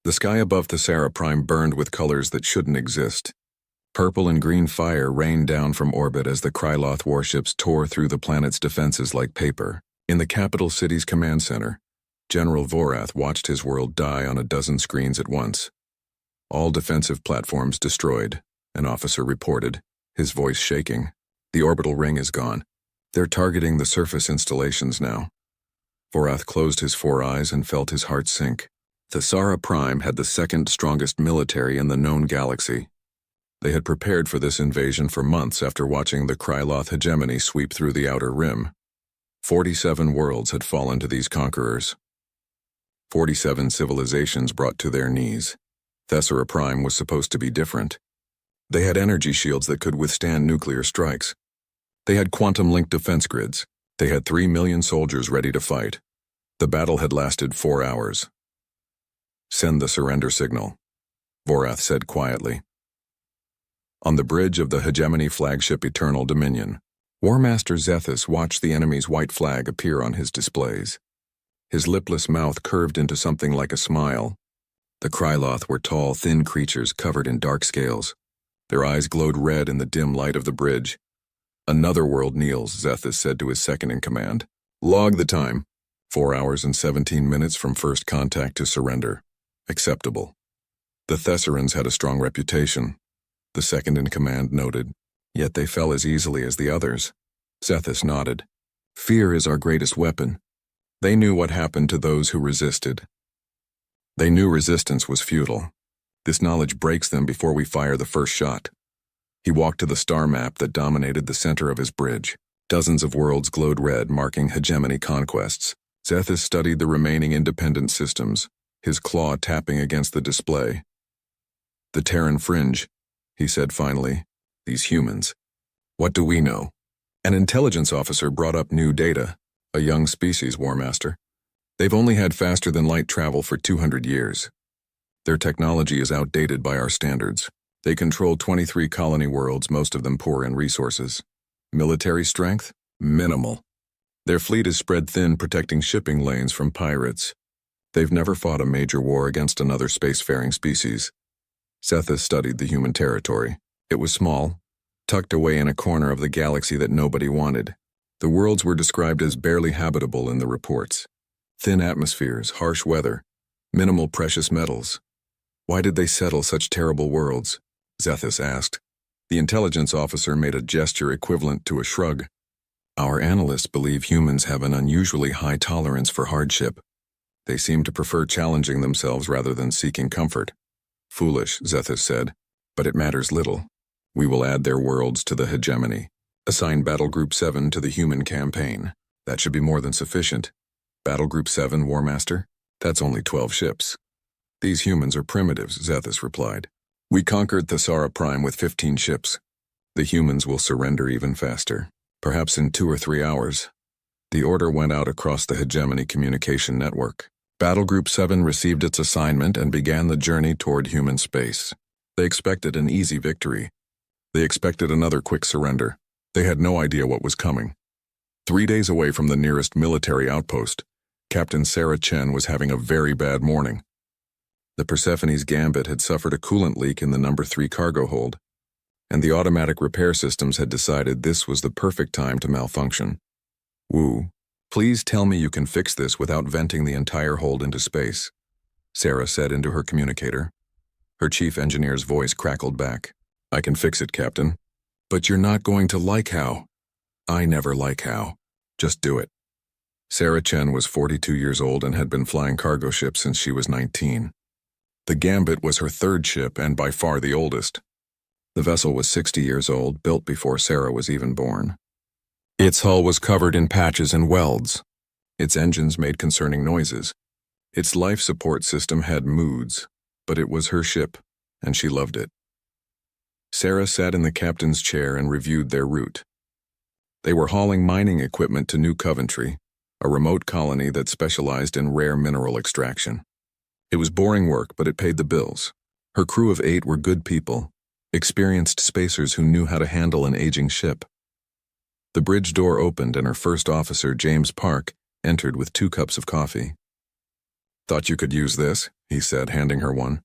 The sky above Thessara Prime burned with colors that shouldn't exist. Purple and green fire rained down from orbit as the Kryloth warships tore through the planet's defenses like paper. In the capital city's command center, General Vorath watched his world die on a dozen screens at once. All defensive platforms destroyed, an officer reported, his voice shaking. The orbital ring is gone. They're targeting the surface installations now. Vorath closed his 4 eyes and felt his heart sink. Thessara Prime had the second strongest military in the known galaxy. They had prepared for this invasion for months after watching the Kryloth hegemony sweep through the outer rim. 47 worlds had fallen to these conquerors. 47 civilizations brought to their knees. Thessara Prime was supposed to be different. They had energy shields that could withstand nuclear strikes. They had quantum-linked defense grids. They had 3 million soldiers ready to fight. The battle had lasted 4 hours. "Send the surrender signal," Vorath said quietly. On the bridge of the hegemony flagship Eternal Dominion, War Master Zethus watched the enemy's white flag appear on his displays. His lipless mouth curved into something like a smile. The Kryloth were tall, thin creatures covered in dark scales. Their eyes glowed red in the dim light of the bridge. "Another world kneels," Zethus said to his second-in-command. "Log the time. 4 hours and 17 minutes from first contact to surrender. Acceptable." The Thessarans had a strong reputation, the second-in-command noted, yet they fell as easily as the others. Zethus nodded. "Fear is our greatest weapon." They knew what happened to those who resisted. They knew resistance was futile. This knowledge breaks them before we fire the first shot. He walked to the star map that dominated the center of his bridge. Dozens of worlds glowed red, marking hegemony conquests. Zethus studied the remaining independent systems, his claw tapping against the display. "The Terran fringe," he said finally. "These humans. What do we know?" An intelligence officer brought up new data. "A young species, War Master. They've only had faster-than-light travel for 200 years. Their technology is outdated by our standards. They control 23 colony worlds, most of them poor in resources. Military strength? Minimal. Their fleet is spread thin, protecting shipping lanes from pirates. They've never fought a major war against another spacefaring species." Zethus studied the human territory. It was small, tucked away in a corner of the galaxy that nobody wanted. The worlds were described as barely habitable in the reports. Thin atmospheres, harsh weather, minimal precious metals. Why did they settle such terrible worlds? Zethus asked. The intelligence officer made a gesture equivalent to a shrug. "Our analysts believe humans have an unusually high tolerance for hardship. They seem to prefer challenging themselves rather than seeking comfort." "Foolish," Zethus said, "but it matters little. We will add their worlds to the hegemony. Assign Battle Group 7 to the human campaign. That should be more than sufficient." "Battle Group 7, War Master? That's only 12 ships." "These humans are primitives," Zethus replied. "We conquered Thessara Prime with 15 ships. The humans will surrender even faster, perhaps in 2 or 3 hours." The order went out across the hegemony communication network. Battle Group 7 received its assignment and began the journey toward human space. They expected an easy victory. They expected another quick surrender. They had no idea what was coming. 3 days away from the nearest military outpost, Captain Sarah Chen was having a very bad morning. The Persephone's Gambit had suffered a coolant leak in the number 3 cargo hold, and the automatic repair systems had decided this was the perfect time to malfunction. "Wu, please tell me you can fix this without venting the entire hold into space," Sarah said into her communicator. Her chief engineer's voice crackled back. "I can fix it, Captain. But you're not going to like how." "I never like how. Just do it." Sarah Chen was 42 years old and had been flying cargo ships since she was 19. The Gambit was her 3rd ship and by far the oldest. The vessel was 60 years old, built before Sarah was even born. Its hull was covered in patches and welds. Its engines made concerning noises. Its life support system had moods, but it was her ship, and she loved it. Sarah sat in the captain's chair and reviewed their route. They were hauling mining equipment to New Coventry, a remote colony that specialized in rare mineral extraction. It was boring work, but it paid the bills. Her crew of 8 were good people, experienced spacers who knew how to handle an aging ship. The bridge door opened and her first officer, James Park, entered with 2 cups of coffee. Thought you could use this, he said, handing her one.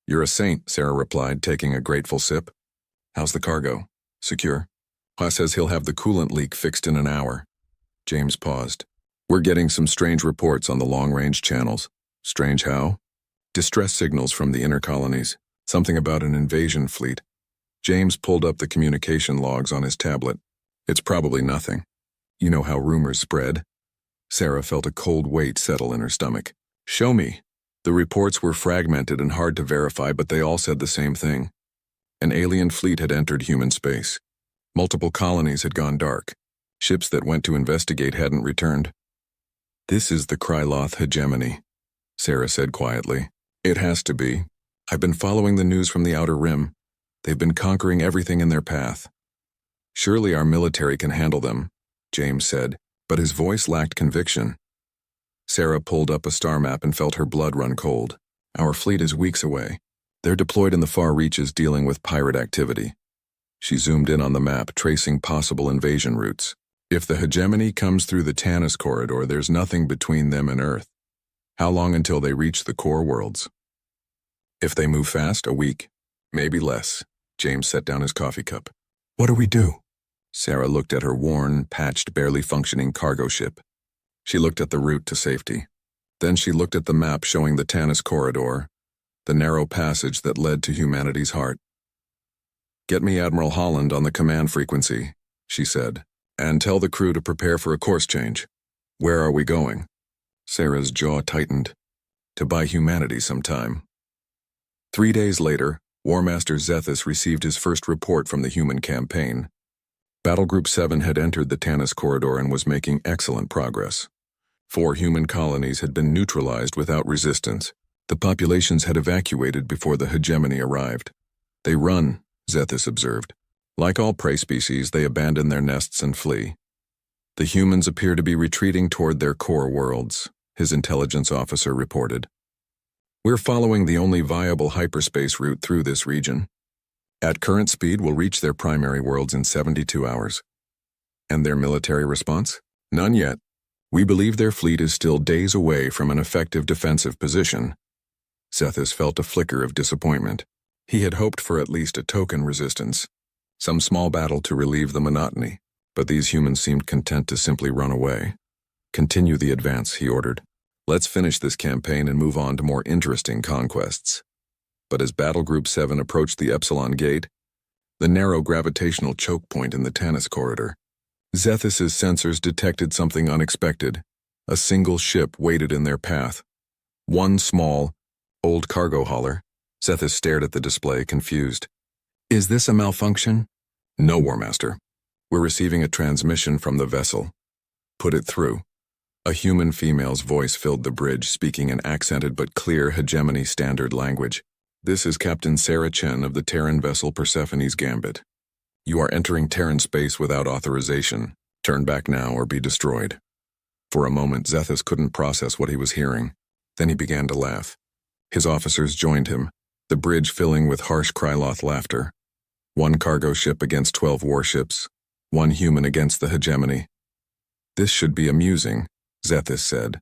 You're a saint, Sarah replied, taking a grateful sip. How's the cargo? Secure? Pa says he'll have the coolant leak fixed in an hour. James paused. We're getting some strange reports on the long-range channels. Strange how? Distress signals from the inner colonies. Something about an invasion fleet. James pulled up the communication logs on his tablet. It's probably nothing. You know how rumors spread. Sarah felt a cold weight settle in her stomach. Show me. The reports were fragmented and hard to verify, but they all said the same thing. An alien fleet had entered human space. Multiple colonies had gone dark. Ships that went to investigate hadn't returned. This is the Kryloth hegemony, Sarah said quietly. It has to be. I've been following the news from the Outer Rim. They've been conquering everything in their path. Surely our military can handle them, James said, but his voice lacked conviction. Sarah pulled up a star map and felt her blood run cold. Our fleet is weeks away. They're deployed in the far reaches dealing with pirate activity. She zoomed in on the map, tracing possible invasion routes. If the hegemony comes through the Tanis corridor, there's nothing between them and Earth. How long until they reach the core worlds? If they move fast, a week, maybe less. James set down his coffee cup. What do we do? Sarah looked at her worn, patched, barely functioning cargo ship. She looked at the route to safety. Then she looked at the map showing the Tanis corridor, the narrow passage that led to humanity's heart. Get me Admiral Holland on the command frequency, she said, and tell the crew to prepare for a course change. Where are we going? Sarah's jaw tightened. To buy humanity sometime. 3 days later, War Master Zethus received his first report from the human campaign. Battle Group 7 had entered the Tanis corridor and was making excellent progress. 4 human colonies had been neutralized without resistance. The populations had evacuated before the hegemony arrived. They run, Zethus observed. Like all prey species, they abandon their nests and flee. The humans appear to be retreating toward their core worlds, his intelligence officer reported. We're following the only viable hyperspace route through this region. At current speed, we'll reach their primary worlds in 72 hours. And their military response? None yet. We believe their fleet is still days away from an effective defensive position. Zethus felt a flicker of disappointment. He had hoped for at least a token resistance, some small battle to relieve the monotony, but these humans seemed content to simply run away. Continue the advance, he ordered. Let's finish this campaign and move on to more interesting conquests. But as Battle Group 7 approached the Epsilon Gate, the narrow gravitational choke point in the Tanis corridor, Zethus's sensors detected something unexpected. A single ship waited in their path. One small, old cargo hauler. Zethus stared at the display, confused. Is this a malfunction? No, War Master. We're receiving a transmission from the vessel. Put it through. A human female's voice filled the bridge, speaking an accented but clear hegemony standard language. This is Captain Sarah Chen of the Terran vessel Persephone's Gambit. You are entering Terran space without authorization. Turn back now or be destroyed. For a moment, Zethus couldn't process what he was hearing. Then he began to laugh. His officers joined him, the bridge filling with harsh Kryloth laughter. 1 cargo ship against 12 warships, 1 human against the hegemony. This should be amusing, Zethus said.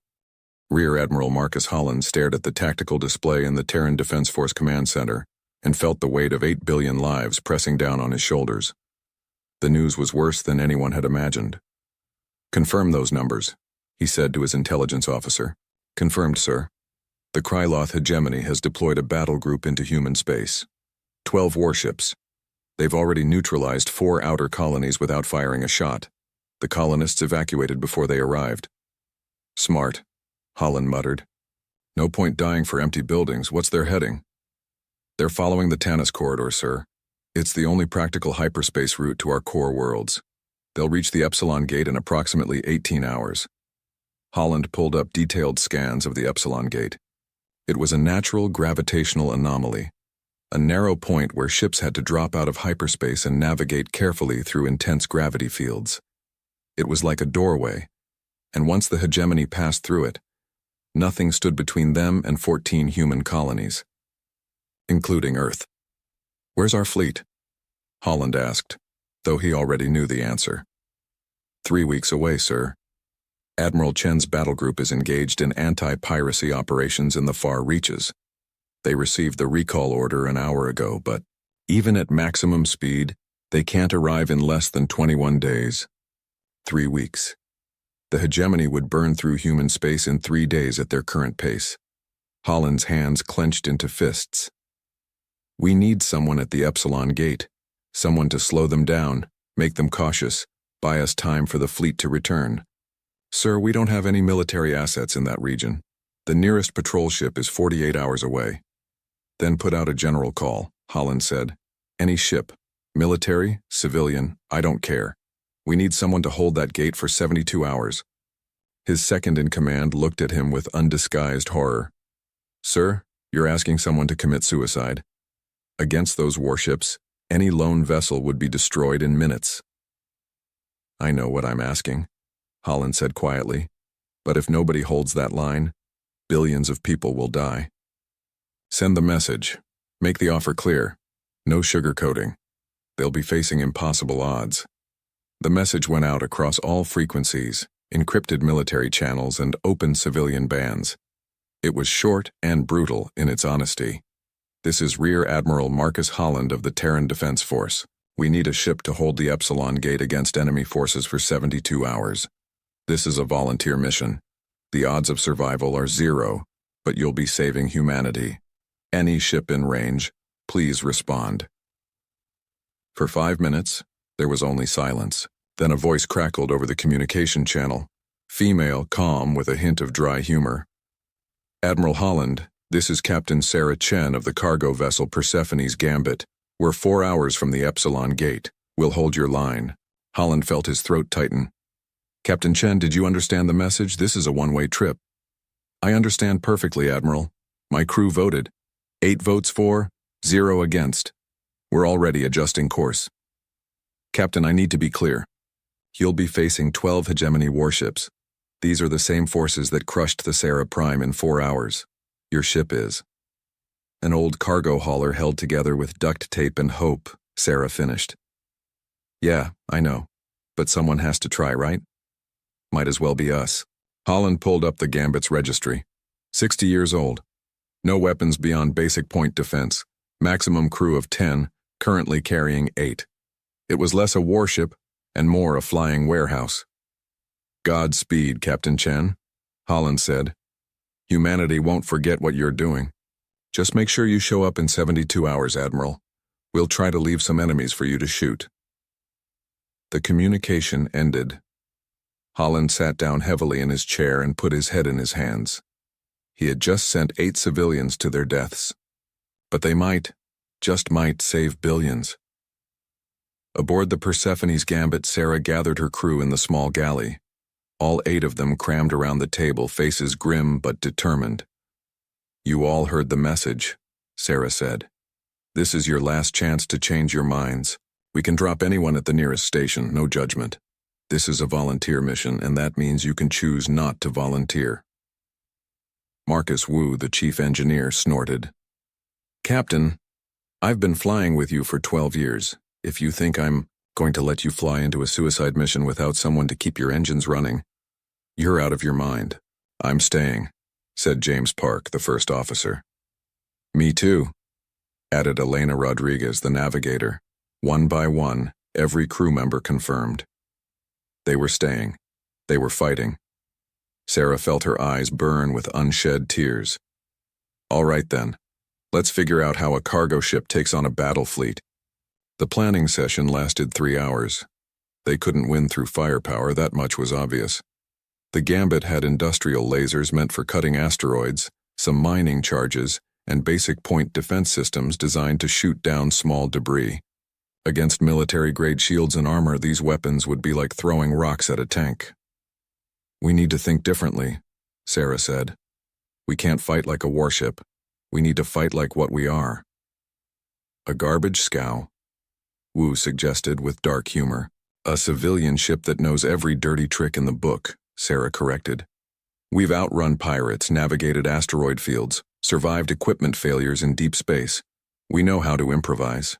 Rear Admiral Marcus Holland stared at the tactical display in the Terran Defense Force Command Center and felt the weight of 8 billion lives pressing down on his shoulders. The news was worse than anyone had imagined. Confirm those numbers, he said to his intelligence officer. Confirmed, sir. The Kryloth hegemony has deployed a battle group into human space. 12 warships. They've already neutralized 4 outer colonies without firing a shot. The colonists evacuated before they arrived. Smart, Holland muttered. No point dying for empty buildings. What's their heading? They're following the Tanis corridor, sir. It's the only practical hyperspace route to our core worlds. They'll reach the Epsilon Gate in approximately 18 hours. Holland pulled up detailed scans of the Epsilon Gate. It was a natural gravitational anomaly, a narrow point where ships had to drop out of hyperspace and navigate carefully through intense gravity fields. It was like a doorway, and once the hegemony passed through it, nothing stood between them and 14 human colonies, including Earth. Where's our fleet? Holland asked, though he already knew the answer. 3 weeks away, sir. Admiral Chen's battle group is engaged in anti-piracy operations in the far reaches. They received the recall order an hour ago, but even at maximum speed, they can't arrive in less than 21 days. 3 weeks. The hegemony would burn through human space in 3 days at their current pace. Holland's hands clenched into fists. We need someone at the Epsilon Gate, someone to slow them down, make them cautious, buy us time for the fleet to return. Sir, we don't have any military assets in that region. The nearest patrol ship is 48 hours away. Then put out a general call, Holland said. Any ship, military, civilian, I don't care. We need someone to hold that gate for 72 hours. His second-in-command looked at him with undisguised horror. Sir, you're asking someone to commit suicide. Against those warships, any lone vessel would be destroyed in minutes. I know what I'm asking, Holland said quietly, but if nobody holds that line, billions of people will die. Send the message. Make the offer clear. No sugarcoating. They'll be facing impossible odds. The message went out across all frequencies, encrypted military channels, and open civilian bands. It was short and brutal in its honesty. This is Rear Admiral Marcus Holland of the Terran Defense Force. We need a ship to hold the Epsilon Gate against enemy forces for 72 hours. This is a volunteer mission. The odds of survival are 0, but you'll be saving humanity. Any ship in range, please respond. For 5 minutes, there was only silence. Then a voice crackled over the communication channel. Female, calm, with a hint of dry humor. Admiral Holland, this is Captain Sarah Chen of the cargo vessel Persephone's Gambit. We're 4 hours from the Epsilon Gate. We'll hold your line. Holland felt his throat tighten. Captain Chen, did you understand the message? This is a one-way trip. I understand perfectly, Admiral. My crew voted. 8 votes for, 0 against. We're already adjusting course. Captain, I need to be clear. You'll be facing 12 hegemony warships. These are the same forces that crushed the Sarah Prime in 4 hours. Your ship is. An old cargo hauler held together with duct tape and hope, Sarah finished. Yeah, I know. But someone has to try, right? Might as well be us. Holland pulled up the Gambit's registry. 60 years old. No weapons beyond basic point defense. Maximum crew of 10, currently carrying 8. It was less a warship and more a flying warehouse. Godspeed, Captain Chen, Holland said. Humanity won't forget what you're doing. Just make sure you show up in 72 hours, Admiral. We'll try to leave some enemies for you to shoot. The communication ended. Holland sat down heavily in his chair and put his head in his hands. He had just sent 8 civilians to their deaths. But they might, just might, save billions. Aboard the Persephone's Gambit, Sarah gathered her crew in the small galley. All 8 of them crammed around the table, faces grim but determined. You all heard the message, Sarah said. This is your last chance to change your minds. We can drop anyone at the nearest station, no judgment. This is a volunteer mission, and that means you can choose not to volunteer. Marcus Wu, the chief engineer, snorted. Captain, I've been flying with you for 12 years. If you think I'm going to let you fly into a suicide mission without someone to keep your engines running, you're out of your mind. I'm staying, said James Park, the first officer. Me too, added Elena Rodriguez, the navigator. One by one, every crew member confirmed. They were staying. They were fighting. Sarah felt her eyes burn with unshed tears. All right then, let's figure out how a cargo ship takes on a battle fleet. The planning session lasted 3 hours. They couldn't win through firepower, that much was obvious. The Gambit had industrial lasers meant for cutting asteroids, some mining charges, and basic point defense systems designed to shoot down small debris. Against military-grade shields and armor, these weapons would be like throwing rocks at a tank. We need to think differently, Sarah said. We can't fight like a warship. We need to fight like what we are. A garbage scow, Wu suggested with dark humor. A civilian ship that knows every dirty trick in the book, Sarah corrected. We've outrun pirates, navigated asteroid fields, survived equipment failures in deep space. We know how to improvise.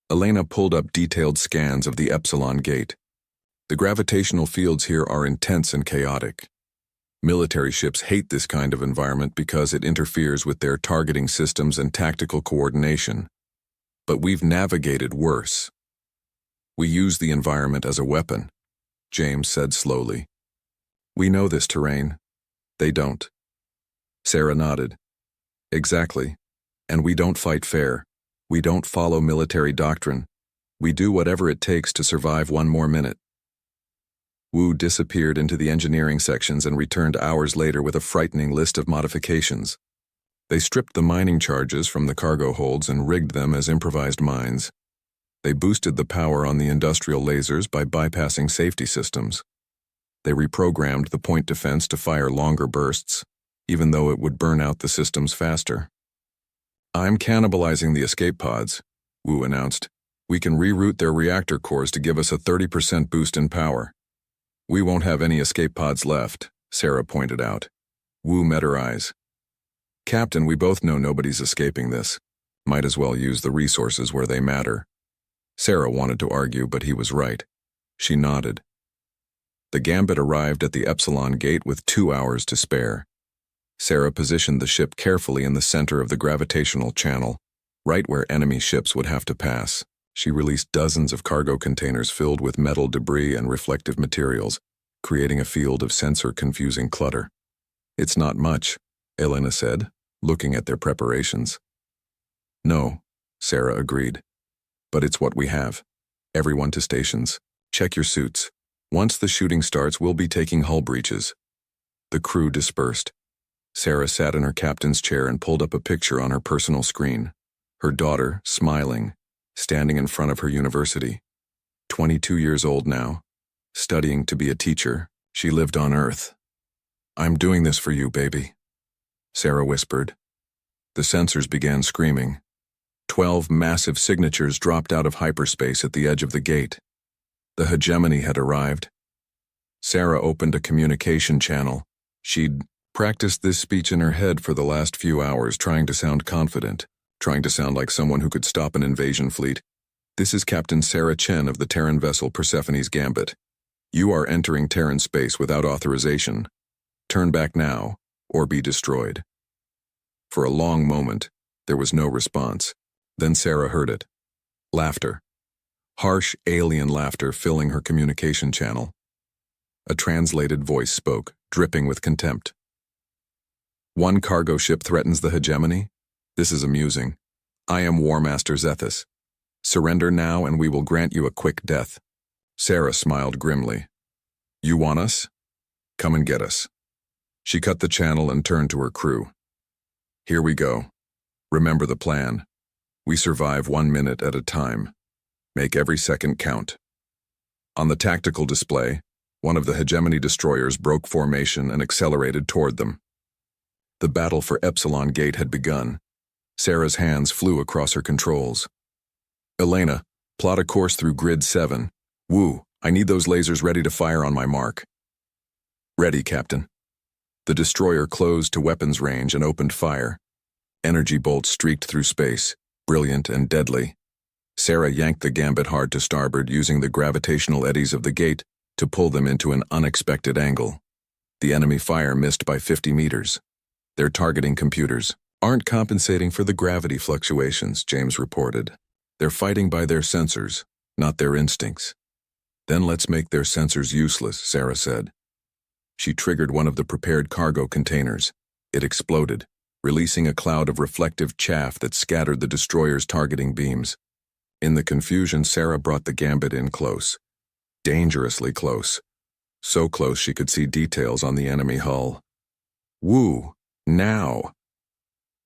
Elena pulled up detailed scans of the Epsilon Gate. The gravitational fields here are intense and chaotic. Military ships hate this kind of environment because it interferes with their targeting systems and tactical coordination. But we've navigated worse. We use the environment as a weapon, James said slowly. We know this terrain. They don't. Sarah nodded. Exactly. And we don't fight fair. We don't follow military doctrine. We do whatever it takes to survive one more minute. Wu disappeared into the engineering sections and returned hours later with a frightening list of modifications. They stripped the mining charges from the cargo holds and rigged them as improvised mines. They boosted the power on the industrial lasers by bypassing safety systems. They reprogrammed the point defense to fire longer bursts, even though it would burn out the systems faster. I'm cannibalizing the escape pods, Wu announced. We can reroute their reactor cores to give us a 30% boost in power. We won't have any escape pods left, Sarah pointed out. Wu met her eyes. Captain, we both know nobody's escaping this. Might as well use the resources where they matter. Sarah wanted to argue, but he was right. She nodded. The Gambit arrived at the Epsilon gate with 2 hours to spare. Sarah positioned the ship carefully in the center of the gravitational channel, right where enemy ships would have to pass. She released dozens of cargo containers filled with metal debris and reflective materials, creating a field of sensor-confusing clutter. It's not much, Elena said, looking at their preparations. No, Sarah agreed. But it's what we have. Everyone to stations. Check your suits. Once the shooting starts, we'll be taking hull breaches. The crew dispersed. Sarah sat in her captain's chair and pulled up a picture on her personal screen. Her daughter, smiling, standing in front of her university. 22 years old now, studying to be a teacher. She lived on Earth. I'm doing this for you, baby, Sarah whispered. The sensors began screaming. 12 massive signatures dropped out of hyperspace at the edge of the gate. The hegemony had arrived. Sarah opened a communication channel. She'd practiced this speech in her head for the last few hours, trying to sound confident, trying to sound like someone who could stop an invasion fleet. This is Captain Sarah Chen of the Terran vessel Persephone's Gambit. You are entering Terran space without authorization. Turn back now, or be destroyed. For a long moment, there was no response. Then Sarah heard it. Laughter. Harsh, alien laughter filling her communication channel. A translated voice spoke, dripping with contempt. One cargo ship threatens the hegemony? This is amusing. I am War Master Zethus. Surrender now and we will grant you a quick death. Sarah smiled grimly. You want us? Come and get us. She cut the channel and turned to her crew. Here we go. Remember the plan. We survive 1 minute at a time. Make every second count. On the tactical display, one of the hegemony destroyers broke formation and accelerated toward them. The battle for Epsilon Gate had begun. Sarah's hands flew across her controls. Elena, plot a course through Grid 7. Wu, I need those lasers ready to fire on my mark. Ready, Captain. The destroyer closed to weapons range and opened fire. Energy bolts streaked through space, brilliant and deadly. Sarah yanked the Gambit hard to starboard, using the gravitational eddies of the gate to pull them into an unexpected angle. The enemy fire missed by 50 meters. Their targeting computers aren't compensating for the gravity fluctuations, James reported. They're fighting by their sensors, not their instincts. Then let's make their sensors useless, Sarah said. She triggered one of the prepared cargo containers. It exploded, releasing a cloud of reflective chaff that scattered the destroyer's targeting beams. In the confusion, Sarah brought the Gambit in close. Dangerously close. So close she could see details on the enemy hull. Woo! Now!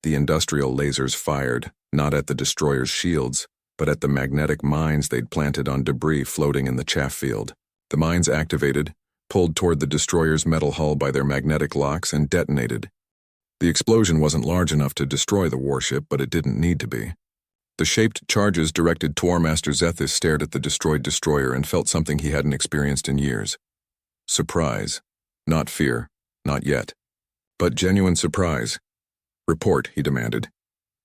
The industrial lasers fired, not at the destroyer's shields, but at the magnetic mines they'd planted on debris floating in the chaff field. The mines activated, pulled toward the destroyer's metal hull by their magnetic locks, and detonated. The explosion wasn't large enough to destroy the warship, but it didn't need to be. The shaped charges directed toward Master Zethus stared at the destroyed destroyer and felt something he hadn't experienced in years. Surprise. Not fear. Not yet. But genuine surprise. Report, he demanded.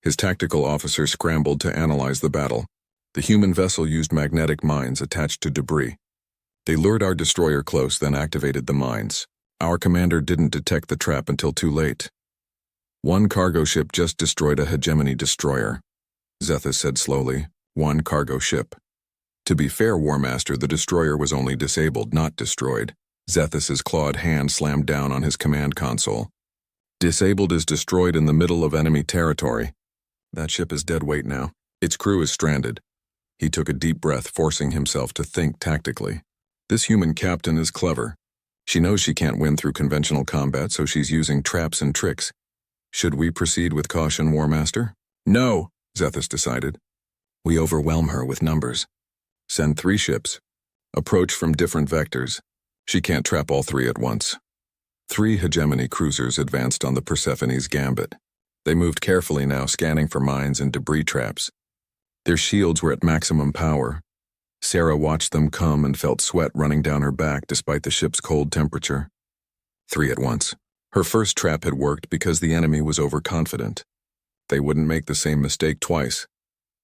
His tactical officer scrambled to analyze the battle. The human vessel used magnetic mines attached to debris. They lured our destroyer close, then activated the mines. Our commander didn't detect the trap until too late. One cargo ship just destroyed a hegemony destroyer, Zethus said slowly. One cargo ship. To be fair, Warmaster, the destroyer was only disabled, not destroyed. Zethus's clawed hand slammed down on his command console. Disabled is destroyed in the middle of enemy territory. That ship is dead weight now. Its crew is stranded. He took a deep breath, forcing himself to think tactically. This human captain is clever. She knows she can't win through conventional combat, so she's using traps and tricks. Should we proceed with caution, Warmaster? No, Zethus decided. We overwhelm her with numbers. Send 3 ships. Approach from different vectors. She can't trap all 3 at once. 3 hegemony cruisers advanced on the Persephone's gambit. They moved carefully now, scanning for mines and debris traps. Their shields were at maximum power. Sarah watched them come and felt sweat running down her back despite the ship's cold temperature. 3 at once. Her first trap had worked because the enemy was overconfident. They wouldn't make the same mistake twice.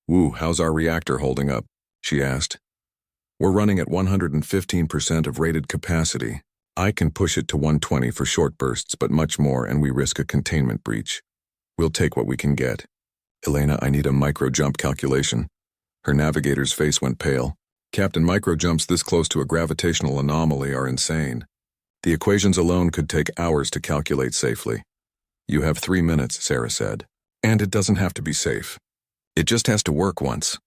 "Woo, how's our reactor holding up?" she asked. "We're running at 115% of rated capacity. I can push it to 120 for short bursts, but much more and we risk a containment breach. We'll take what we can get." "Elena, I need a micro-jump calculation." Her navigator's face went pale. "Captain, micro-jumps this close to a gravitational anomaly are insane. The equations alone could take hours to calculate safely." "You have 3 minutes," Sarah said. "And it doesn't have to be safe. It just has to work once."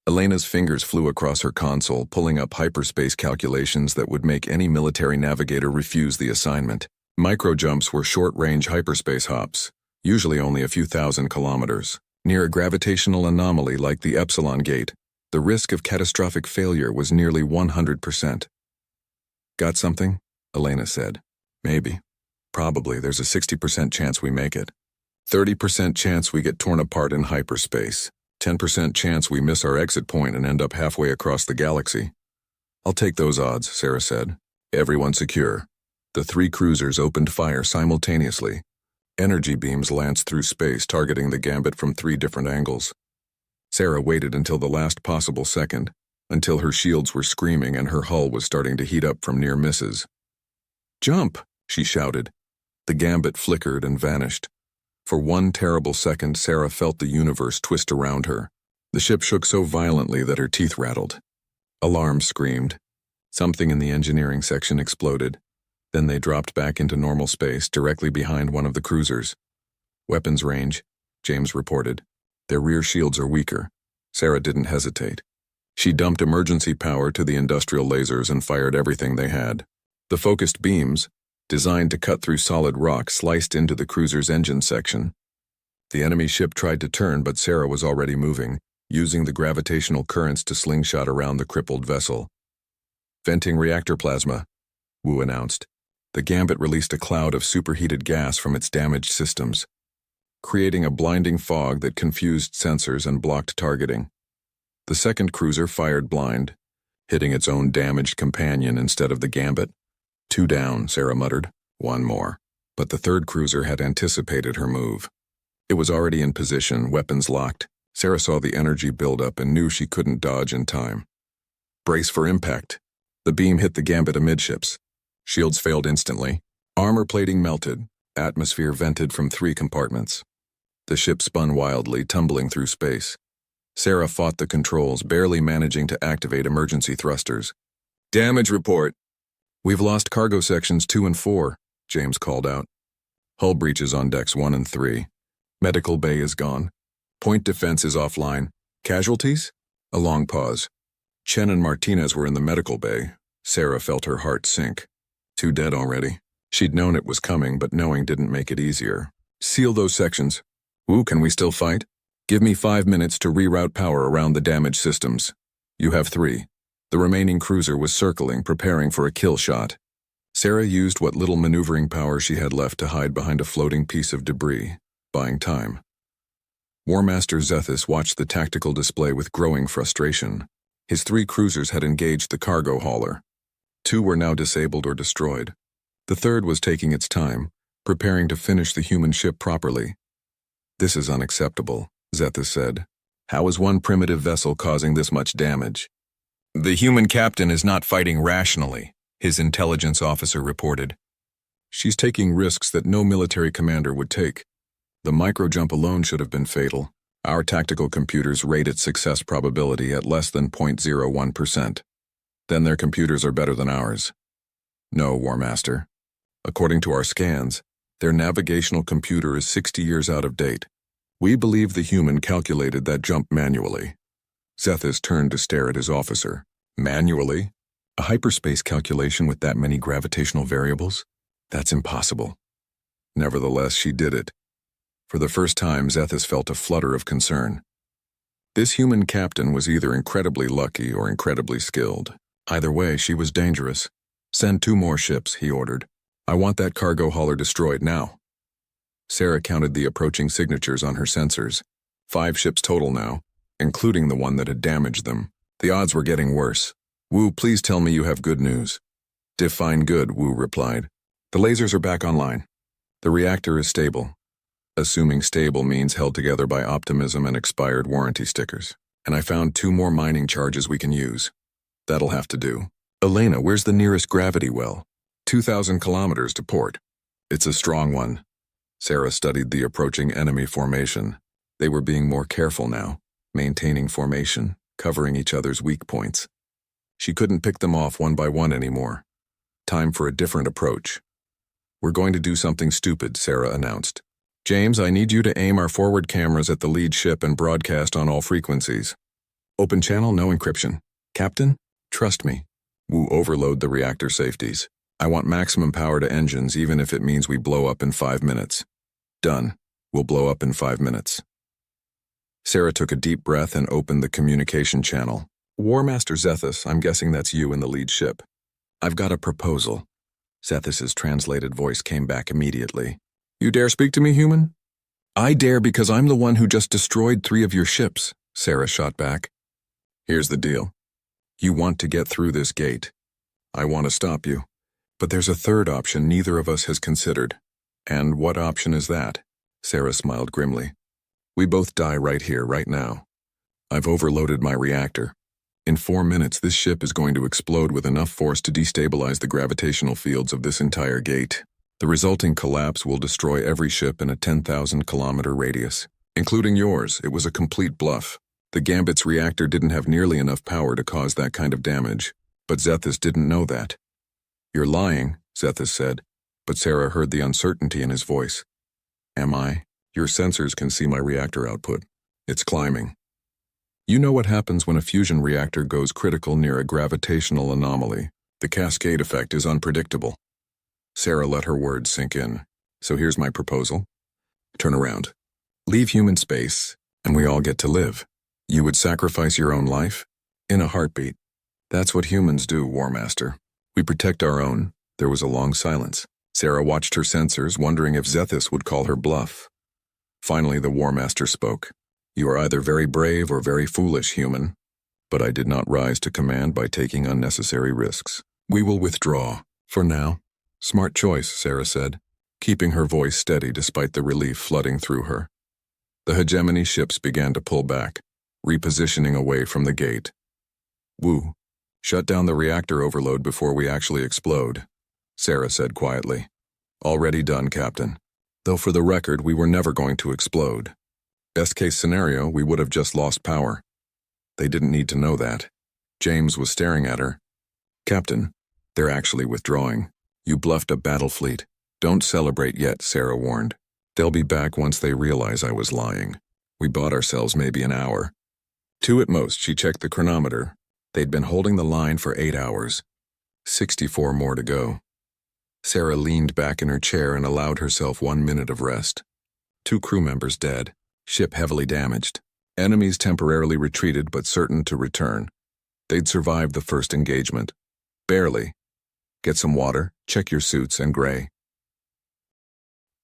Elena's fingers flew across her console, pulling up hyperspace calculations that would make any military navigator refuse the assignment. Micro-jumps were short-range hyperspace hops, usually only a few thousand kilometers. Near a gravitational anomaly like the Epsilon Gate, the risk of catastrophic failure was nearly 100%. "Got something?" Elena said. "Maybe. Probably. There's a 60% chance we make it. 30% chance we get torn apart in hyperspace. 10% chance we miss our exit point and end up halfway across the galaxy." "I'll take those odds," Sarah said. "Everyone secure." The 3 cruisers opened fire simultaneously. Energy beams lanced through space, targeting the gambit from 3 different angles. Sarah waited until the last possible second, until her shields were screaming and her hull was starting to heat up from near misses. "Jump!" she shouted. The gambit flickered and vanished. For 1 terrible second, Sarah felt the universe twist around her. The ship shook so violently that her teeth rattled. Alarms screamed. Something in the engineering section exploded. Then they dropped back into normal space, directly behind one of the cruisers. "Weapons range," James reported. "Their rear shields are weaker." Sarah didn't hesitate. She dumped emergency power to the industrial lasers and fired everything they had. The focused beams, designed to cut through solid rock, sliced into the cruiser's engine section. The enemy ship tried to turn, but Sarah was already moving, using the gravitational currents to slingshot around the crippled vessel. "Venting reactor plasma," Wu announced. The gambit released a cloud of superheated gas from its damaged systems, creating a blinding fog that confused sensors and blocked targeting. The second cruiser fired blind, hitting its own damaged companion instead of the gambit. "2 down," Sarah muttered. "1 more." But the third cruiser had anticipated her move. It was already in position, weapons locked. Sarah saw the energy build up and knew she couldn't dodge in time. "Brace for impact." The beam hit the gambit amidships. Shields failed instantly. Armor plating melted. Atmosphere vented from 3 compartments. The ship spun wildly, tumbling through space. Sarah fought the controls, barely managing to activate emergency thrusters. "Damage report." "We've lost cargo sections 2 and 4, James called out. "Hull breaches on decks 1 and 3. Medical bay is gone. Point defense is offline. Casualties?" A long pause. Chen and Martinez were in the medical bay. Sarah felt her heart sink. 2 dead already. She'd known it was coming, but knowing didn't make it easier. "Seal those sections." "Ooh, can we still fight?" "Give me 5 minutes to reroute power around the damaged systems." "You have 3. The remaining cruiser was circling, preparing for a kill shot. Sarah used what little maneuvering power she had left to hide behind a floating piece of debris, buying time. Warmaster Zethus watched the tactical display with growing frustration. His 3 cruisers had engaged the cargo hauler. 2 were now disabled or destroyed. The third was taking its time, preparing to finish the human ship properly. "This is unacceptable," Zethus said. "How is one primitive vessel causing this much damage?" The human captain is not fighting rationally, his intelligence officer reported. She's taking risks that no military commander would take. The micro-jump alone should have been fatal. Our tactical computers rate its success probability at less than 0.01%. Then their computers are better than ours. No, War Master. According to our scans, their navigational computer is 60 years out of date. We believe the human calculated that jump manually. Zethus turned to stare at his officer. Manually? A hyperspace calculation with that many gravitational variables? That's impossible. Nevertheless, she did it. For the first time, Zethus felt a flutter of concern. This human captain was either incredibly lucky or incredibly skilled. Either way, she was dangerous. Send 2 more ships, he ordered. I want that cargo hauler destroyed now. Sarah counted the approaching signatures on her sensors. 5 ships total now, including the one that had damaged them. The odds were getting worse. Wu, please tell me you have good news. Define good, Wu replied. The lasers are back online. The reactor is stable. Assuming stable means held together by optimism and expired warranty stickers. And I found 2 more mining charges we can use. That'll have to do. Elena, where's the nearest gravity well? 2,000 kilometers to port. It's a strong one. Sarah studied the approaching enemy formation. They were being more careful now, maintaining formation, covering each other's weak points. She couldn't pick them off one by one anymore. Time for a different approach. We're going to do something stupid, Sarah announced. James, I need you to aim our forward cameras at the lead ship and broadcast on all frequencies. Open channel, no encryption. Captain, trust me. Wu, overload the reactor safeties. I want maximum power to engines even if it means we blow up in 5 minutes. Done. We'll blow up in 5 minutes. Sarah took a deep breath and opened the communication channel. War Master Zethus, I'm guessing that's you in the lead ship. I've got a proposal. Zethus's translated voice came back immediately. You dare speak to me, human? I dare because I'm the one who just destroyed 3 of your ships, Sarah shot back. Here's the deal. You want to get through this gate. I want to stop you. But there's a third option neither of us has considered. And what option is that? Sarah smiled grimly. We both die right here, right now. I've overloaded my reactor. In 4 minutes, this ship is going to explode with enough force to destabilize the gravitational fields of this entire gate. The resulting collapse will destroy every ship in a 10,000-kilometer radius, including yours. It was a complete bluff. The Gambit's reactor didn't have nearly enough power to cause that kind of damage, but Zethus didn't know that. You're lying, Zethus said, but Sarah heard the uncertainty in his voice. Am I? Your sensors can see my reactor output. It's climbing. You know what happens when a fusion reactor goes critical near a gravitational anomaly. The cascade effect is unpredictable. Sarah let her words sink in. So here's my proposal. Turn around. Leave human space, and we all get to live. You would sacrifice your own life? In a heartbeat. That's what humans do, War Master. We protect our own. There was a long silence. Sarah watched her sensors, wondering if Zethus would call her bluff. Finally, the War Master spoke. You are either very brave or very foolish, human. But I did not rise to command by taking unnecessary risks. We will withdraw. For now. Smart choice, Sarah said, keeping her voice steady despite the relief flooding through her. The hegemony ships began to pull back, repositioning away from the gate. Wu, shut down the reactor overload before we actually explode, Sarah said quietly. Already done, Captain. Though for the record, we were never going to explode. Best case scenario, we would have just lost power. They didn't need to know that. James was staring at her. Captain, they're actually withdrawing. You bluffed a battle fleet. Don't celebrate yet, Sarah warned. They'll be back once they realize I was lying. We bought ourselves maybe an hour. 2 at most, she checked the chronometer. They'd been holding the line for 8 hours. 64 more to go. Sarah leaned back in her chair and allowed herself 1 minute of rest. 2 crew members dead. Ship heavily damaged. Enemies temporarily retreated but certain to return. They'd survived the first engagement. Barely. Get some water, check your suits, and gray.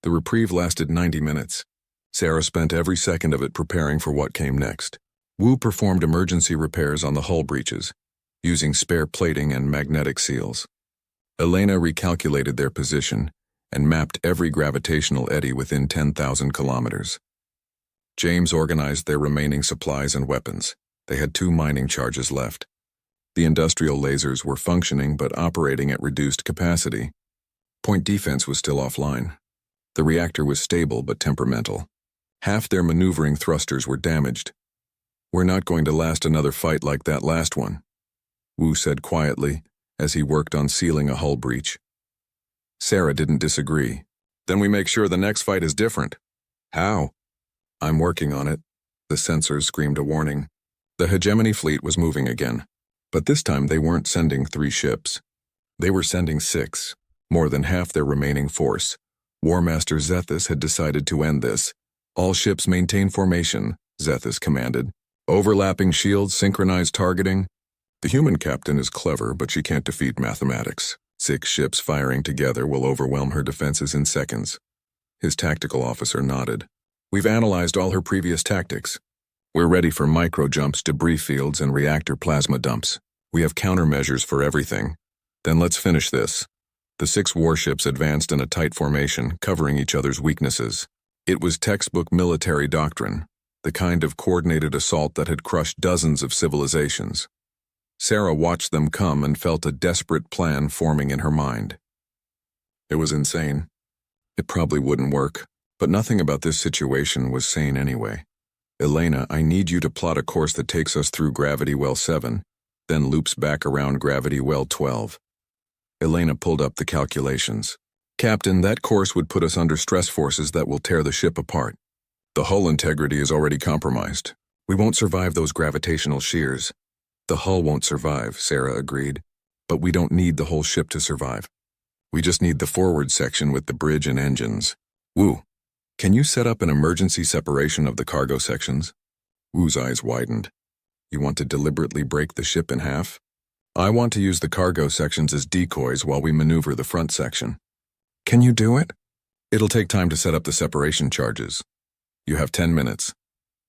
The reprieve lasted 90 minutes. Sarah spent every second of it preparing for what came next. Wu performed emergency repairs on the hull breaches, using spare plating and magnetic seals. Elena recalculated their position and mapped every gravitational eddy within 10,000 kilometers. James organized their remaining supplies and weapons. They had 2 mining charges left. The industrial lasers were functioning but operating at reduced capacity. Point defense was still offline. The reactor was stable but temperamental. Half their maneuvering thrusters were damaged. "We're not going to last another fight like that last one," Wu said quietly as he worked on sealing a hull breach. Sarah didn't disagree. "Then we make sure the next fight is different." "How?" "I'm working on it." The sensors screamed a warning. The hegemony fleet was moving again. But this time they weren't sending 3 ships. They were sending 6, more than half their remaining force. War Master Zethus had decided to end this. "All ships maintain formation," Zethus commanded. "Overlapping shields, synchronized targeting." The human captain is clever, but she can't defeat mathematics. 6 ships firing together will overwhelm her defenses in seconds. His tactical officer nodded. "We've analyzed all her previous tactics. We're ready for micro-jumps, debris fields, and reactor plasma dumps. We have countermeasures for everything. Then let's finish this." The 6 warships advanced in a tight formation, covering each other's weaknesses. It was textbook military doctrine, the kind of coordinated assault that had crushed dozens of civilizations. Sarah watched them come and felt a desperate plan forming in her mind. It was insane. It probably wouldn't work, but nothing about this situation was sane anyway. "Elena, I need you to plot a course that takes us through Gravity Well 7, then loops back around Gravity Well 12. Elena pulled up the calculations. "Captain, that course would put us under stress forces that will tear the ship apart. The hull integrity is already compromised. We won't survive those gravitational shears." "The hull won't survive," Sarah agreed. "But we don't need the whole ship to survive. We just need the forward section with the bridge and engines. Wu, can you set up an emergency separation of the cargo sections?" Wu's eyes widened. "You want to deliberately break the ship in half?" "I want to use the cargo sections as decoys while we maneuver the front section." "Can you do it?" "It'll take time to set up the separation charges. You have 10 minutes.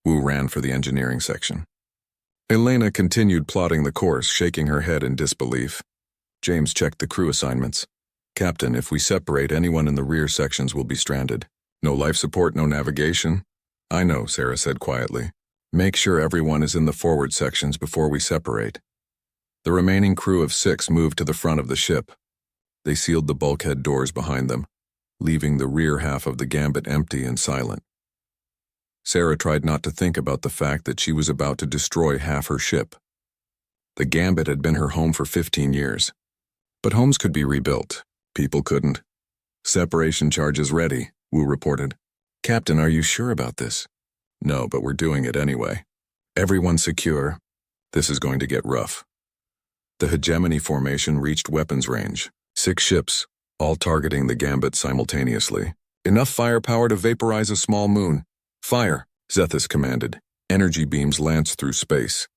Wu ran for the engineering section. Elena continued plotting the course, shaking her head in disbelief. James checked the crew assignments. "Captain, if we separate, anyone in the rear sections will be stranded. No life support, no navigation." "I know," Sarah said quietly. "Make sure everyone is in the forward sections before we separate." The remaining crew of 6 moved to the front of the ship. They sealed the bulkhead doors behind them, leaving the rear half of the Gambit empty and silent. Sarah tried not to think about the fact that she was about to destroy half her ship. The Gambit had been her home for 15 years. But homes could be rebuilt. People couldn't. "Separation charges ready," Wu reported. "Captain, are you sure about this?" "No, but we're doing it anyway." "Everyone secure?" "This is going to get rough." The hegemony formation reached weapons range. 6 ships, all targeting the Gambit simultaneously. "Enough firepower to vaporize a small moon." "Fire," Zethus commanded. Energy beams lanced through space.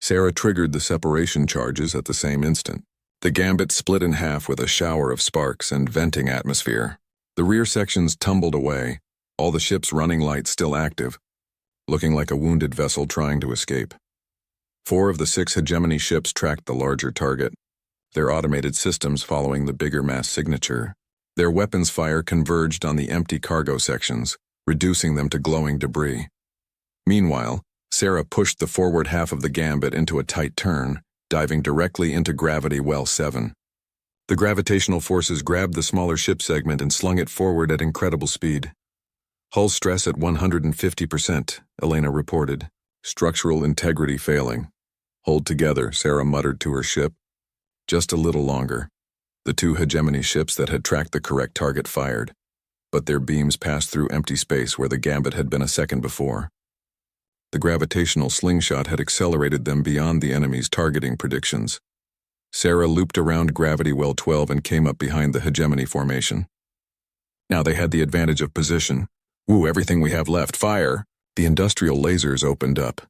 Sarah triggered the separation charges at the same instant. The Gambit split in half with a shower of sparks and venting atmosphere. The rear sections tumbled away, all the ship's running lights still active, looking like a wounded vessel trying to escape. 4 of the 6 hegemony ships tracked the larger target, their automated systems following the bigger mass signature. Their weapons fire converged on the empty cargo sections, reducing them to glowing debris. Meanwhile, Sarah pushed the forward half of the Gambit into a tight turn, diving directly into Gravity Well 7. The gravitational forces grabbed the smaller ship segment and slung it forward at incredible speed. "Hull stress at 150%, Elena reported. "Structural integrity failing." "Hold together," Sarah muttered to her ship. Just a little longer. The 2 hegemony ships that had tracked the correct target fired, but their beams passed through empty space where the Gambit had been a second before. The gravitational slingshot had accelerated them beyond the enemy's targeting predictions. Sarah looped around Gravity Well 12 and came up behind the hegemony formation. Now they had the advantage of position. "Woo, everything we have left, fire!" The industrial lasers opened up,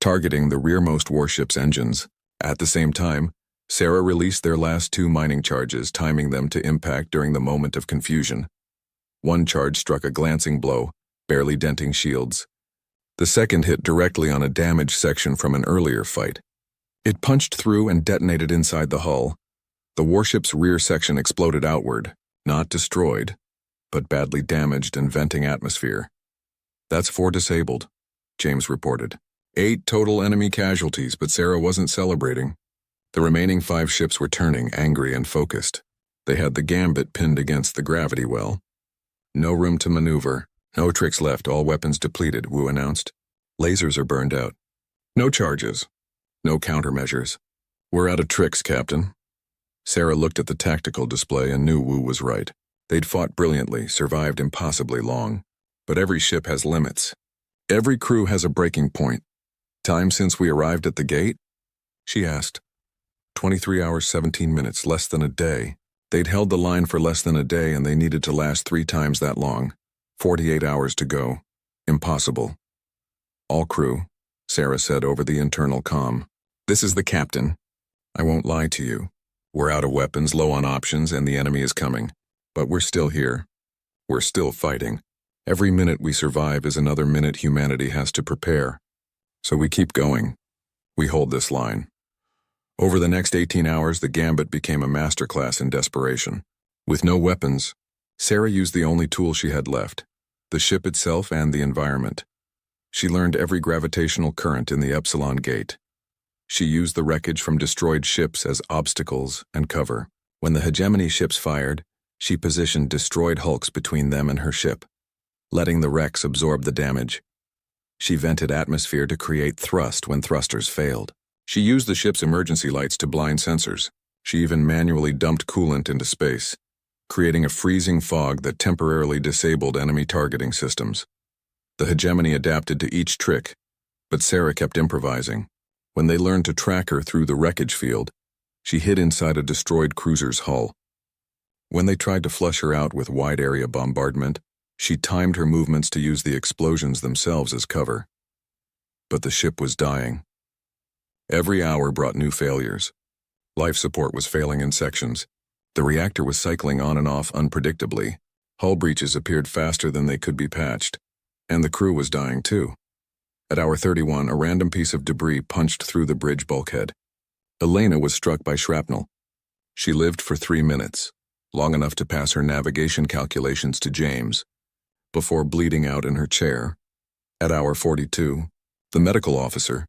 targeting the rearmost warship's engines. At the same time, Sarah released their last 2 mining charges, timing them to impact during the moment of confusion. One charge struck a glancing blow, barely denting shields. The second hit directly on a damaged section from an earlier fight. It punched through and detonated inside the hull. The warship's rear section exploded outward, not destroyed, but badly damaged and venting atmosphere. "That's 4 disabled," James reported. 8 total enemy casualties, but Sarah wasn't celebrating. The remaining 5 ships were turning, angry and focused. They had the Gambit pinned against the gravity well. No room to maneuver. No tricks left, all weapons depleted, Wu announced. Lasers are burned out. No charges. No countermeasures. We're out of tricks, Captain. Sarah looked at the tactical display and knew Wu was right. They'd fought brilliantly, survived impossibly long. But every ship has limits. Every crew has a breaking point. Time since we arrived at the gate? She asked. 23 hours, 17 minutes, less than a day. They'd held the line for less than a day and they needed to last 3 times that long. 48 hours to go. Impossible. All crew, Sarah said over the internal comm. This is the captain. I won't lie to you. We're out of weapons, low on options, and the enemy is coming. But we're still here. We're still fighting. Every minute we survive is another minute humanity has to prepare. So we keep going. We hold this line. Over the next 18 hours, the Gambit became a masterclass in desperation. With no weapons, Sarah used the only tool she had left, the ship itself and the environment. She learned every gravitational current in the Epsilon Gate. She used the wreckage from destroyed ships as obstacles and cover. When the hegemony ships fired, she positioned destroyed hulks between them and her ship, letting the wrecks absorb the damage. She vented atmosphere to create thrust when thrusters failed. She used the ship's emergency lights to blind sensors. She even manually dumped coolant into space, creating a freezing fog that temporarily disabled enemy targeting systems. The hegemony adapted to each trick, but Sarah kept improvising. When they learned to track her through the wreckage field, she hid inside a destroyed cruiser's hull. When they tried to flush her out with wide-area bombardment, she timed her movements to use the explosions themselves as cover. But the ship was dying. Every hour brought new failures. Life support was failing in sections. The reactor was cycling on and off unpredictably. Hull breaches appeared faster than they could be patched. And the crew was dying too. At hour 31, a random piece of debris punched through the bridge bulkhead. Elena was struck by shrapnel. She lived for 3 minutes, long enough to pass her navigation calculations to James, before bleeding out in her chair. At hour 42, the medical officer,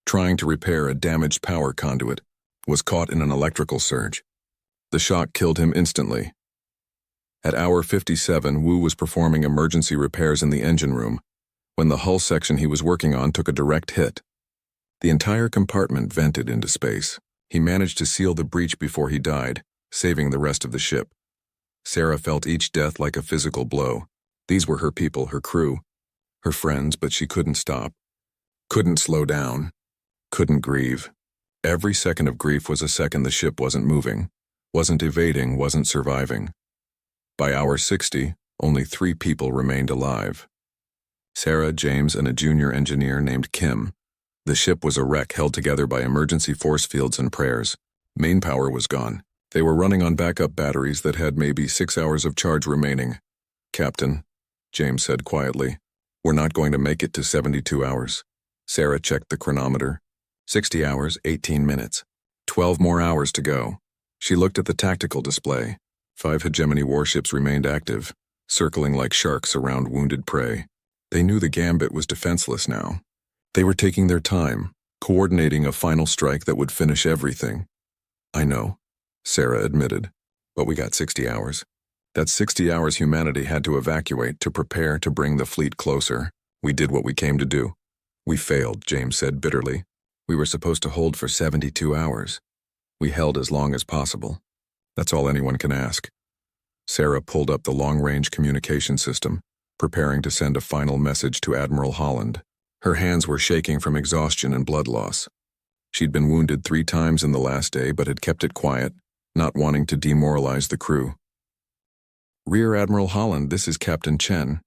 trying to repair a damaged power conduit, was caught in an electrical surge. The shock killed him instantly. At hour 57, Wu was performing emergency repairs in the engine room, when the hull section he was working on took a direct hit. The entire compartment vented into space. He managed to seal the breach before he died, saving the rest of the ship. Sarah felt each death like a physical blow. These were her people, her crew, her friends, but she couldn't stop. Couldn't slow down. Couldn't grieve. Every second of grief was a second the ship wasn't moving, wasn't evading, wasn't surviving. By hour 60, only 3 people remained alive. Sarah, James, and a junior engineer named Kim. The ship was a wreck held together by emergency force fields and prayers. Main power was gone. They were running on backup batteries that had maybe 6 hours of charge remaining. Captain, James said quietly, we're not going to make it to 72 hours. Sarah checked the chronometer. 60 hours, 18 minutes. 12 more hours to go. She looked at the tactical display. 5 hegemony warships remained active, circling like sharks around wounded prey. They knew the Gambit was defenseless now. They were taking their time, coordinating a final strike that would finish everything. I know, Sarah admitted, but we got 60 hours. That's 60 hours humanity had to evacuate to prepare to bring the fleet closer. We did what we came to do. We failed, James said bitterly. We were supposed to hold for 72 hours. We held as long as possible. That's all anyone can ask. Sarah pulled up the long-range communication system, preparing to send a final message to Admiral Holland. Her hands were shaking from exhaustion and blood loss. She'd been wounded 3 times in the last day but had kept it quiet, not wanting to demoralize the crew. Rear Admiral Holland, this is Captain Chen.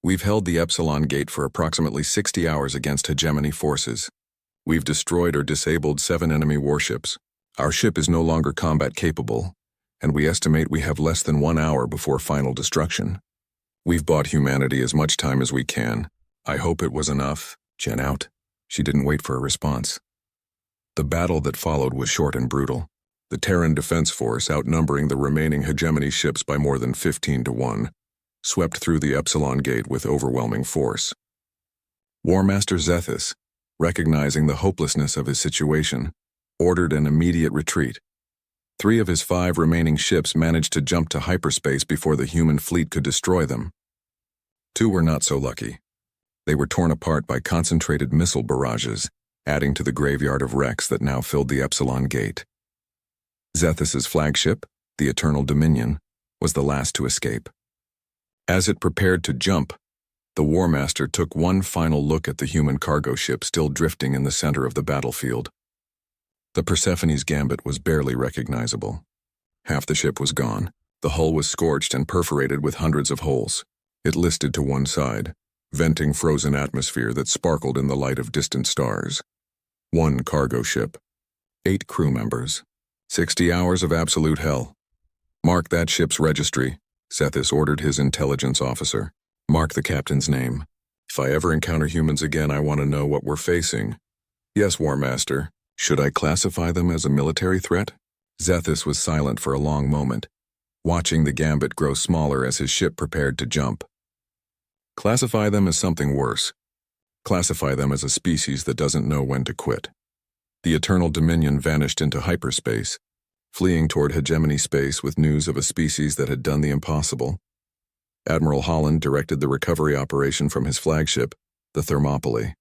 We've held the Epsilon Gate for approximately 60 hours against hegemony forces. We've destroyed or disabled 7 enemy warships. Our ship is no longer combat capable, and we estimate we have less than 1 hour before final destruction. We've bought humanity as much time as we can. I hope it was enough. Chen out. She didn't wait for a response. The battle that followed was short and brutal. The Terran Defense Force, outnumbering the remaining hegemony ships by more than 15 to 1, swept through the Epsilon Gate with overwhelming force. War Master Zethus, recognizing the hopelessness of his situation, ordered an immediate retreat. 3 of his 5 remaining ships managed to jump to hyperspace before the human fleet could destroy them. 2 were not so lucky. They were torn apart by concentrated missile barrages, adding to the graveyard of wrecks that now filled the Epsilon Gate. Zethus's flagship, the Eternal Dominion, was the last to escape. As it prepared to jump, the War Master took one final look at the human cargo ship still drifting in the center of the battlefield. The Persephone's Gambit was barely recognizable. Half the ship was gone. The hull was scorched and perforated with hundreds of holes. It listed to one side, venting frozen atmosphere that sparkled in the light of distant stars. 1 cargo ship. 8 crew members. 60 hours of absolute hell. Mark that ship's registry, Zethus ordered his intelligence officer. Mark the captain's name. If I ever encounter humans again, I want to know what we're facing. Yes, War Master. Should I classify them as a military threat? Zethus was silent for a long moment, watching the Gambit grow smaller as his ship prepared to jump. Classify them as something worse. Classify them as a species that doesn't know when to quit. The Eternal Dominion vanished into hyperspace, fleeing toward hegemony space with news of a species that had done the impossible. Admiral Holland directed the recovery operation from his flagship, the Thermopylae.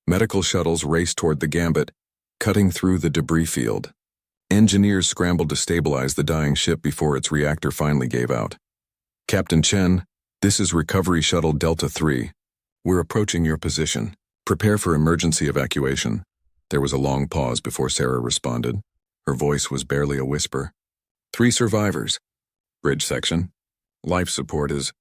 Medical shuttles raced toward the Gambit, cutting through the debris field. Engineers scrambled to stabilize the dying ship before its reactor finally gave out. Captain Chen, this is Recovery Shuttle Delta 3. We're approaching your position. Prepare for emergency evacuation. There was a long pause before Sarah responded. Her voice was barely a whisper. 3 survivors. Bridge section. Life support is...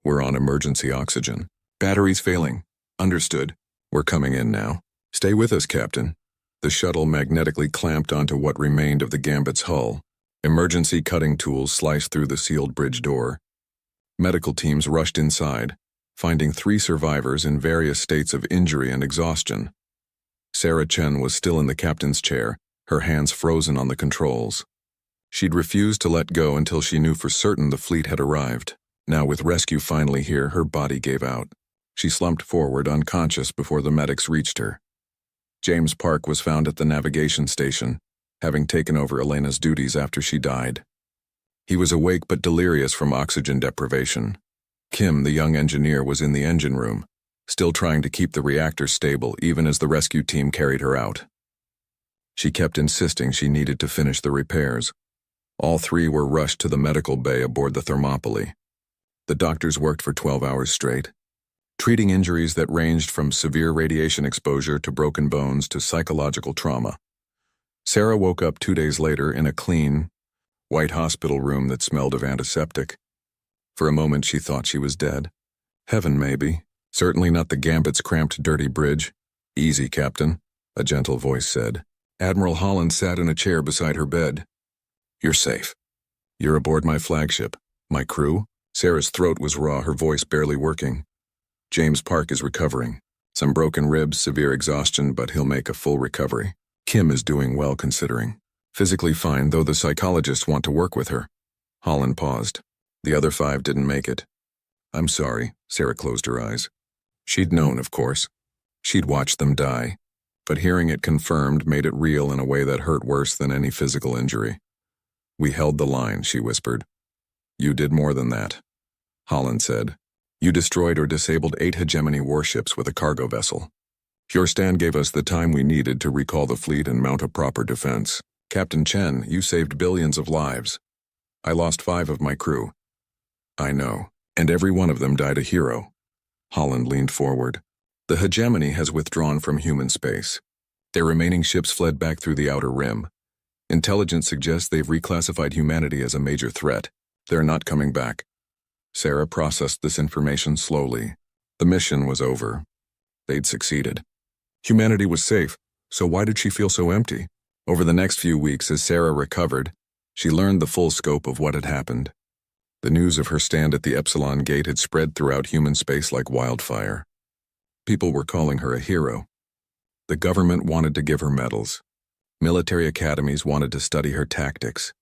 We're on emergency oxygen. Batteries failing. Understood. We're coming in now. Stay with us, Captain. The shuttle magnetically clamped onto what remained of the Gambit's hull. Emergency cutting tools sliced through the sealed bridge door. Medical teams rushed inside, finding 3 survivors in various states of injury and exhaustion. Sarah Chen was still in the captain's chair, her hands frozen on the controls. She'd refused to let go until she knew for certain the fleet had arrived. Now, with rescue finally here, her body gave out. She slumped forward, unconscious, before the medics reached her. James Park was found at the navigation station, having taken over Elena's duties after she died. He was awake but delirious from oxygen deprivation. Kim, the young engineer, was in the engine room, still trying to keep the reactor stable even as the rescue team carried her out. She kept insisting she needed to finish the repairs. All 3 were rushed to the medical bay aboard the Thermopylae. The doctors worked for 12 hours straight, treating injuries that ranged from severe radiation exposure to broken bones to psychological trauma. Sarah woke up 2 days later in a clean, white hospital room that smelled of antiseptic. For a moment she thought she was dead. Heaven, maybe. Certainly not the Gambit's cramped, dirty bridge. Easy, Captain, a gentle voice said. Admiral Holland sat in a chair beside her bed. You're safe. You're aboard my flagship. My crew? Sarah's throat was raw, her voice barely working. James Park is recovering. Some broken ribs, severe exhaustion, but he'll make a full recovery. Kim is doing well considering. Physically fine, though the psychologists want to work with her. Holland paused. The other 5 didn't make it. I'm sorry, Sarah closed her eyes. She'd known, of course. She'd watched them die. But hearing it confirmed made it real in a way that hurt worse than any physical injury. We held the line, she whispered. You did more than that, Holland said. You destroyed or disabled 8 hegemony warships with a cargo vessel. Your stand gave us the time we needed to recall the fleet and mount a proper defense. Captain Chen, you saved billions of lives. I lost 5 of my crew. I know, and every one of them died a hero. Holland leaned forward. The hegemony has withdrawn from human space. Their remaining ships fled back through the outer rim. Intelligence suggests they've reclassified humanity as a major threat. They're not coming back. Sarah processed this information slowly. The mission was over. They'd succeeded. Humanity was safe, so why did she feel so empty? Over the next few weeks, as Sarah recovered, she learned the full scope of what had happened. The news of her stand at the Epsilon Gate had spread throughout human space like wildfire. People were calling her a hero. The government wanted to give her medals. Military academies wanted to study her tactics.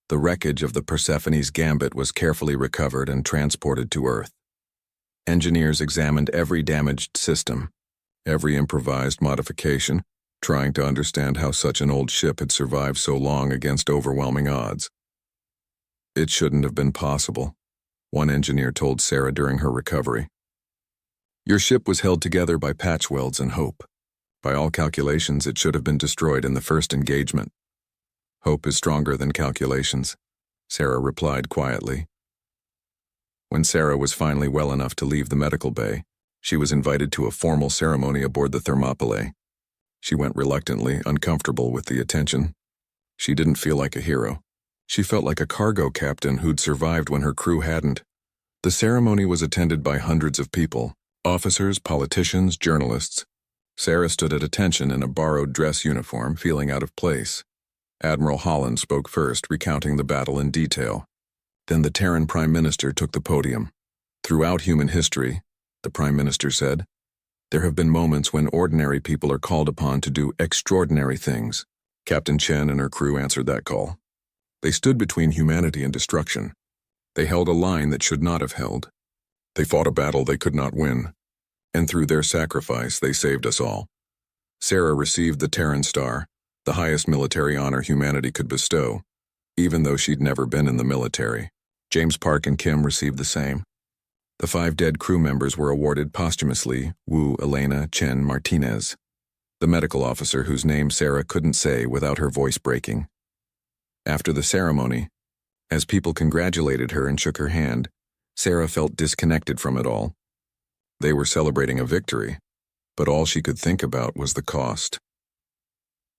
The wreckage of the Persephone's Gambit was carefully recovered and transported to Earth. Engineers examined every damaged system, every improvised modification, trying to understand how such an old ship had survived so long against overwhelming odds. It shouldn't have been possible, one engineer told Sarah during her recovery. Your ship was held together by patch welds and hope. By all calculations, it should have been destroyed in the first engagement. Hope is stronger than calculations, Sarah replied quietly. When Sarah was finally well enough to leave the medical bay, she was invited to a formal ceremony aboard the Thermopylae. She went reluctantly, uncomfortable with the attention. She didn't feel like a hero. She felt like a cargo captain who'd survived when her crew hadn't. The ceremony was attended by hundreds of people, officers, politicians, journalists. Sarah stood at attention in a borrowed dress uniform, feeling out of place. Admiral Holland spoke first, recounting the battle in detail. Then the Terran Prime Minister took the podium. Throughout human history, the Prime Minister said, there have been moments when ordinary people are called upon to do extraordinary things. Captain Chen and her crew answered that call. They stood between humanity and destruction. They held a line that should not have held. They fought a battle they could not win. And through their sacrifice, they saved us all. Sarah received the Terran Star, the highest military honor humanity could bestow, even though she'd never been in the military. James Park and Kim received the same. The 5 dead crew members were awarded posthumously Wu, Elena, Chen, Martinez, the medical officer whose name Sarah couldn't say without her voice breaking. After the ceremony, as people congratulated her and shook her hand, Sarah felt disconnected from it all. They were celebrating a victory, but all she could think about was the cost.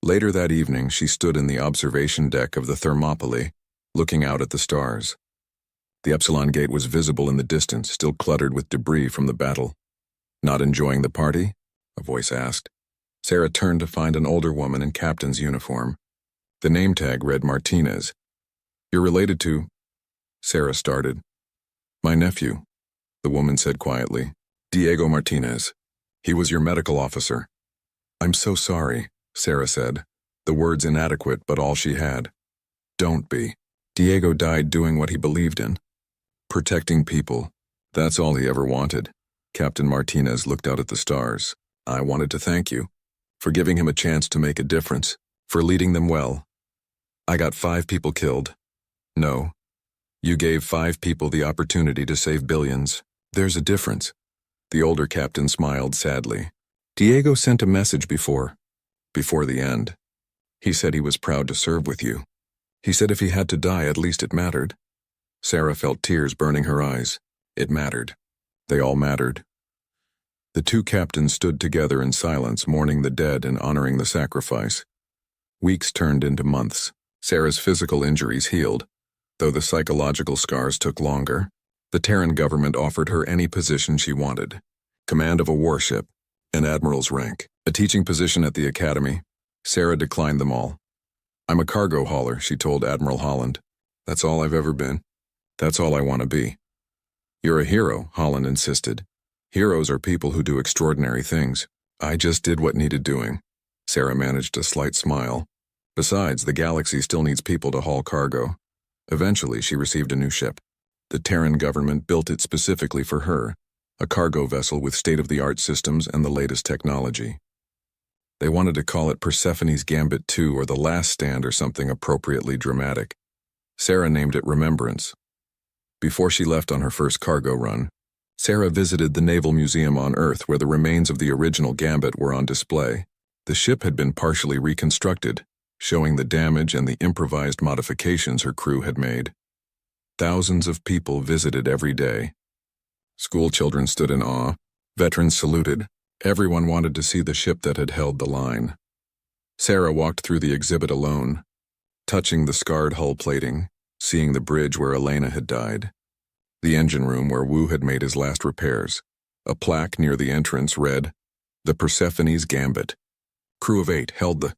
Later that evening, she stood in the observation deck of the Thermopylae, looking out at the stars. The Epsilon Gate was visible in the distance, still cluttered with debris from the battle. Not enjoying the party? A voice asked. Sarah turned to find an older woman in captain's uniform. The name tag read Martinez. You're related to... Sarah started. My nephew, the woman said quietly. Diego Martinez. He was your medical officer. I'm so sorry, Sarah said, the words inadequate but all she had. Don't be. Diego died doing what he believed in. Protecting people. That's all he ever wanted. Captain Martinez looked out at the stars. I wanted to thank you for giving him a chance to make a difference, for leading them well. I got 5 people killed. No. You gave 5 people the opportunity to save billions. There's a difference. The older captain smiled sadly. Diego sent a message before the end. He said he was proud to serve with you. He said if he had to die, at least it mattered. Sarah felt tears burning her eyes. It mattered. They all mattered. The 2 captains stood together in silence, mourning the dead and honoring the sacrifice. Weeks turned into months. Sarah's physical injuries healed, though the psychological scars took longer. The Terran government offered her any position she wanted. Command of a warship, an admiral's rank, a teaching position at the academy. Sarah declined them all. I'm a cargo hauler, she told Admiral Holland. That's all I've ever been. That's all I want to be. You're a hero, Holland insisted. Heroes are people who do extraordinary things. I just did what needed doing. Sarah managed a slight smile. Besides, the galaxy still needs people to haul cargo. Eventually, she received a new ship. The Terran government built it specifically for her, a cargo vessel with state-of-the-art systems and the latest technology. They wanted to call it Persephone's Gambit 2 or The Last Stand or something appropriately dramatic. Sarah named it Remembrance. Before she left on her first cargo run, Sarah visited the Naval Museum on Earth where the remains of the original Gambit were on display. The ship had been partially reconstructed, showing the damage and the improvised modifications her crew had made. Thousands of people visited every day. School children stood in awe. Veterans saluted. Everyone wanted to see the ship that had held the line. Sarah walked through the exhibit alone, touching the scarred hull plating, seeing the bridge where Elena had died, the engine room where Wu had made his last repairs. A plaque near the entrance read, The Persephone's Gambit. Crew of 8 held the